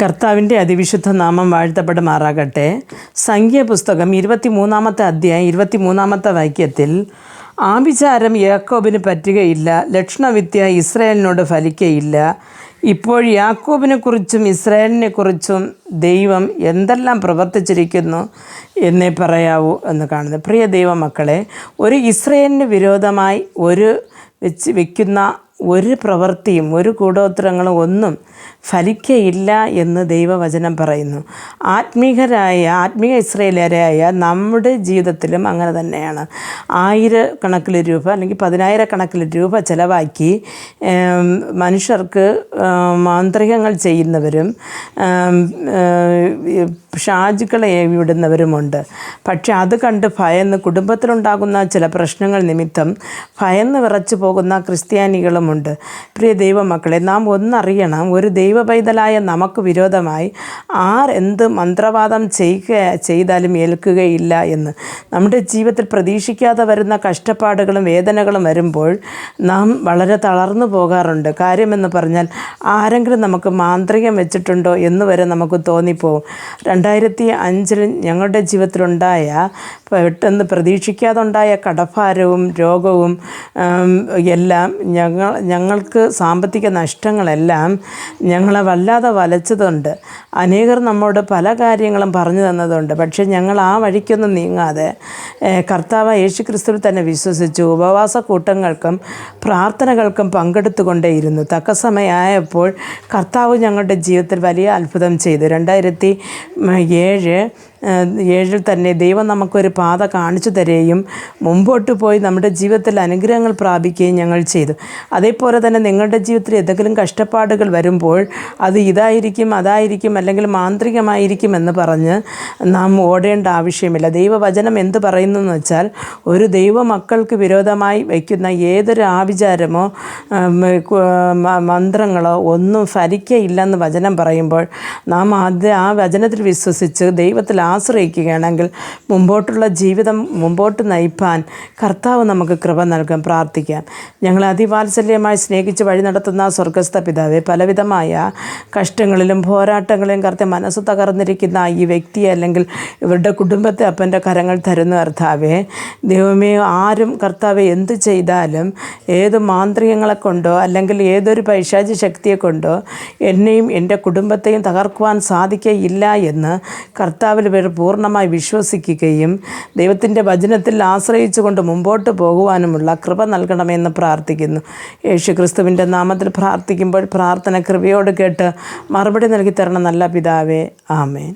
കർത്താവിൻ്റെ അതിവിശുദ്ധ നാമം വാഴ്ത്തപ്പെടുമാറാകട്ടെ. സംഖ്യാപുസ്തകം 23-ാമത്തെ അധ്യായം 23-ാമത്തെ വാക്യത്തിൽ, ആഭിചാരം യാക്കോബിന് പറ്റുകയില്ല, ലക്ഷണവിദ്യ ഇസ്രായേലിനോട് ഫലിക്കയില്ല. ഇപ്പോൾ യാക്കോബിനെക്കുറിച്ചും ഇസ്രായേലിനെക്കുറിച്ചും ദൈവം എന്തെല്ലാം പ്രവർത്തിച്ചിരിക്കുന്നു എന്നേ പറയാവൂ എന്ന് കാണുന്നത്. പ്രിയ ദൈവമക്കളെ, ഒരു ഇസ്രായേലിന് വിരോധമായി വയ്ക്കുന്ന ഒരു പ്രവൃത്തിയും ഒരു കൂടോത്രങ്ങളും ഒന്നും ഫലിക്കയില്ല എന്ന് ദൈവവചനം പറയുന്നു. ആത്മീയ ഇസ്രായേലരായ നമ്മുടെ ജീവിതത്തിലും അങ്ങനെ തന്നെയാണ്. ആയിരക്കണക്കിന് രൂപ അല്ലെങ്കിൽ 10,000 രൂപ ചിലവാക്കി മനുഷ്യർക്ക് മാന്ത്രികങ്ങൾ ചെയ്യുന്നവരും ഷാജുക്കളെ വിടുന്നവരുമുണ്ട്. പക്ഷെ അത് കണ്ട് ഭയന്ന് കുടുംബത്തിലുണ്ടാകുന്ന ചില പ്രശ്നങ്ങൾ നിമിത്തം ഭയന്ന് വിറച്ചു പോകുന്ന ക്രിസ്ത്യാനികളുമുണ്ട്. പ്രിയ ദൈവമക്കളെ, നാം ഒന്നറിയണം, ഒരു ദൈവപൈതലായ നമുക്ക് വിരോധമായി എന്ത് മന്ത്രവാദം ചെയ്താലും ഏൽക്കുകയില്ല എന്ന്. നമ്മുടെ ജീവിതത്തിൽ പ്രതീക്ഷിക്കാതെ വരുന്ന കഷ്ടപ്പാടുകളും വേദനകളും വരുമ്പോൾ നാം വളരെ തളർന്നു പോകാറുണ്ട്. കാര്യമെന്ന് പറഞ്ഞാൽ ആരെങ്കിലും നമുക്ക് മാന്ത്രികം വെച്ചിട്ടുണ്ടോ എന്ന് വരെ നമുക്ക് തോന്നിപ്പോവും. 2005 ഞങ്ങളുടെ ജീവിതത്തിലുണ്ടായ പെട്ടെന്ന് പ്രതീക്ഷിക്കാതെ ഉണ്ടായ കടഭാരവും രോഗവും എല്ലാം ഞങ്ങൾക്ക് സാമ്പത്തിക നഷ്ടങ്ങളെല്ലാം ഞങ്ങളെ വല്ലാതെ വലച്ചതുണ്ട്. അനേകർ നമ്മോട് പല കാര്യങ്ങളും പറഞ്ഞു തന്നതുണ്ട്. പക്ഷേ ഞങ്ങൾ ആ വഴിക്കൊന്നും നീങ്ങാതെ കർത്താവ് യേശുക്രിസ്തുവിൽ തന്നെ വിശ്വസിച്ചു ഉപവാസ കൂട്ടങ്ങൾക്കും പ്രാർത്ഥനകൾക്കും പങ്കെടുത്തുകൊണ്ടേയിരുന്നു. തക്ക സമയമായപ്പോൾ കർത്താവ് ഞങ്ങളുടെ ജീവിതത്തിൽ വലിയ അത്ഭുതം ചെയ്തു. 2007 തന്നെ ദൈവം നമുക്കൊരു പാത കാണിച്ചു തരികയും മുമ്പോട്ട് പോയി നമ്മുടെ ജീവിതത്തിൽ അനുഗ്രഹങ്ങൾ പ്രാപിക്കുകയും ഞങ്ങൾ ചെയ്തു. അതേപോലെ തന്നെ നിങ്ങളുടെ ജീവിതത്തിൽ എന്തെങ്കിലും കഷ്ടപ്പാടുകൾ വരുമ്പോൾ അത് ഇതായിരിക്കും അതായിരിക്കും അല്ലെങ്കിൽ മാന്ത്രികമായിരിക്കും എന്ന് പറഞ്ഞ് നാം ഓടേണ്ട ആവശ്യമില്ല. ദൈവവചനം എന്ത് പറയുന്നു എന്ന് വെച്ചാൽ, ഒരു ദൈവമക്കൾക്ക് വിരോധമായി വയ്ക്കുന്ന ഏതൊരു ആഭിചാരമോ മന്ത്രങ്ങളോ ഒന്നും ഫലിക്കയില്ലെന്ന് വചനം പറയുമ്പോൾ നാം ആ വചനത്തിൽ വിശ്വസിച്ച് ദൈവത്തിൽ ആശ്രയിക്കുകയാണെങ്കിൽ മുമ്പോട്ടുള്ള ജീവിതം മുമ്പോട്ട് നയിപ്പാൻ കർത്താവ് നമുക്ക് കൃപ നൽകാൻ പ്രാർത്ഥിക്കാം. ഞങ്ങളെ അതിവാത്സല്യമായി സ്നേഹിച്ച് വഴി നടത്തുന്ന സ്വർഗസ്ഥ പിതാവേ, പലവിധമായ കഷ്ടങ്ങളിലും പോരാട്ടങ്ങളിലും കർത്താവ് മനസ്സ് തകർന്നിരിക്കുന്ന ഈ വ്യക്തിയെ അല്ലെങ്കിൽ ഇവരുടെ കുടുംബത്തെ അപ്പൻ്റെ കരങ്ങൾ തരുന്ന കർത്താവേ, ദൈവമേ, ആരും കർത്താവെ എന്ത് ചെയ്താലും ഏത് മാന്ത്രികങ്ങളെ കൊണ്ടോ അല്ലെങ്കിൽ ഏതൊരു പൈശാചി ശക്തിയെ കൊണ്ടോ എന്നെയും എൻ്റെ കുടുംബത്തെയും തകർക്കുവാൻ സാധിക്കയില്ല എന്ന് കർത്താവിൽ ഇവർ പൂർണ്ണമായി വിശ്വസിക്കുകയും ദൈവത്തിൻ്റെ വചനത്തിൽ ആശ്രയിച്ചുകൊണ്ട് മുമ്പോട്ട് പോകുവാനുമുള്ള കൃപ നൽകണമെന്ന് പ്രാർത്ഥിക്കുന്നു. യേശുക്രിസ്തുവിൻ്റെ നാമത്തിൽ പ്രാർത്ഥിക്കുമ്പോൾ പ്രാർത്ഥന കൃപയോട് കേട്ട് മറുപടി നൽകി തരണം നല്ല പിതാവേ. ആമേൻ.